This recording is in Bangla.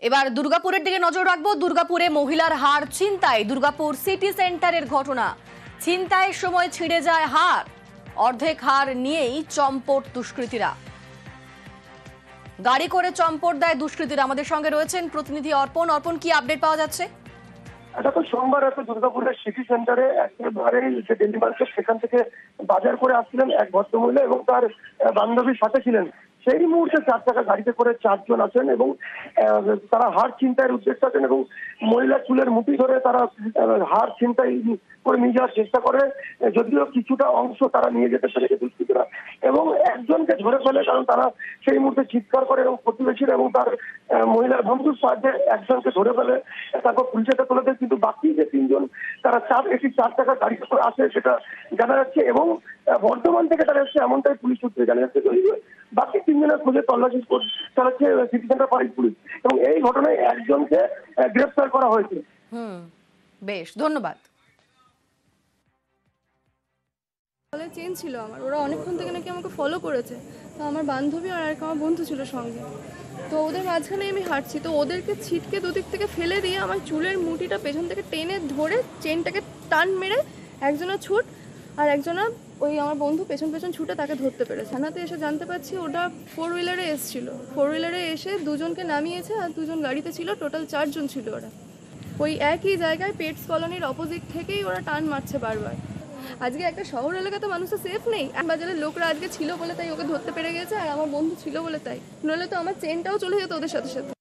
এবার দুর্গাপুরের দিকে নজর রাখবো। দুর্গাপুরে মহিলার হার ছিনতাই। দুর্গাপুর সিটি সেন্টারের ঘটনা। ছিনতাইয়ের সময় ছিঁড়ে যায় হার, অর্ধেক হার নিয়েই চম্পট দুষ্কৃতীরা। গাড়ি করে চম্পট দেয় দুষ্কৃতীরা। আমাদের সঙ্গে রয়েছেন প্রতিনিধি অর্পণ। অর্পণ, কি আপডেট পাওয়া যাচ্ছে? এটা তো সোমবার রাতে দুর্গাপুরের সিটি সেন্টারে একেবারে যে ডেলি মার্কেট, সেখান থেকে বাজার করে আসছিলেন এক ভদ্রমহিলা এবং তার বান্ধবীর সাথে ছিলেন। সেই মুহূর্তে 4 চাকা গাড়িতে করে 4 জন আছেন এবং তারা হার ছিনতাইয়ের উদ্দেশ্যে আছেন এবং মহিলার চুলের মুঠি ধরে তারা হার ছিনতাই করে নিয়ে যাওয়ার চেষ্টা করে, যদিও কিছুটা অংশ তারা নিয়ে যেতে পেরেছে দুষ্কৃতীরা এবং একজনকে ধরে ফেলে, কারণ তারা সেই মুহূর্তে চিৎকার করে এবং প্রতিবেশীরা এবং তার মহিলার বন্ধুর সাহায্যে একজনকে ধরে ফেলে, তারপর পুলিশের তুলে দেয়। কিন্তু বাকি যে 3 জন তারা 4 চাকা গাড়িতে করে আসে সেটা জানা যাচ্ছে এবং বর্ধমান থেকে তারা এসছে এমনটাই পুলিশ সূত্রে জানা যাচ্ছে। বাকি 3 জনের খুঁজে তল্লাশি চালাচ্ছে সিটি সেন্টার ফাঁড়ির পুলিশ এবং এই ঘটনায় একজনকে গ্রেফতার করা হয়েছে। বেশ, ধন্যবাদ। চেন ছিল আমার, ওরা অনেকক্ষণ থেকে নাকি আমাকে ফলো করেছে। তো আমার বান্ধবী আর আমার বন্ধু ছিল সঙ্গে, তো ওদের মাঝখানে আমি হাঁটছি, তো ওদেরকে ছিটকে দুদিক থেকে ফেলে দিয়ে আমার চুলের মুঠিটা পেছন থেকে টেনে ধরে চেনটাকে টান মেরে একজনের ছুট আর একজনা ওই আমার বন্ধু পেছন পেছন ছুটে তাকে ধরতে পেরেছে। থানাতে এসে জানতে পারছি ওটা 4 হুইলারে এসেছিল। 4 হুইলারে এসে 2 জনকে নামিয়েছে আর 2 জন গাড়িতে ছিল, টোটাল 4 জন ছিল ওরা। ওই একই জায়গায় পেটস কলোনির অপোজিট থেকেই ওরা টান মারছে বারবার। আজকে একটা শহর এলাকা তো মানুষের সেফ নেই। বাজারের লোকরা আজকে ছিল বলে তাই ওকে ধরতে পেরে গেছে, আর আমার বন্ধু ছিল বলে তাই, নইলে তো আমার চেনটাও চলে যেত ওদের সাথে সাথে।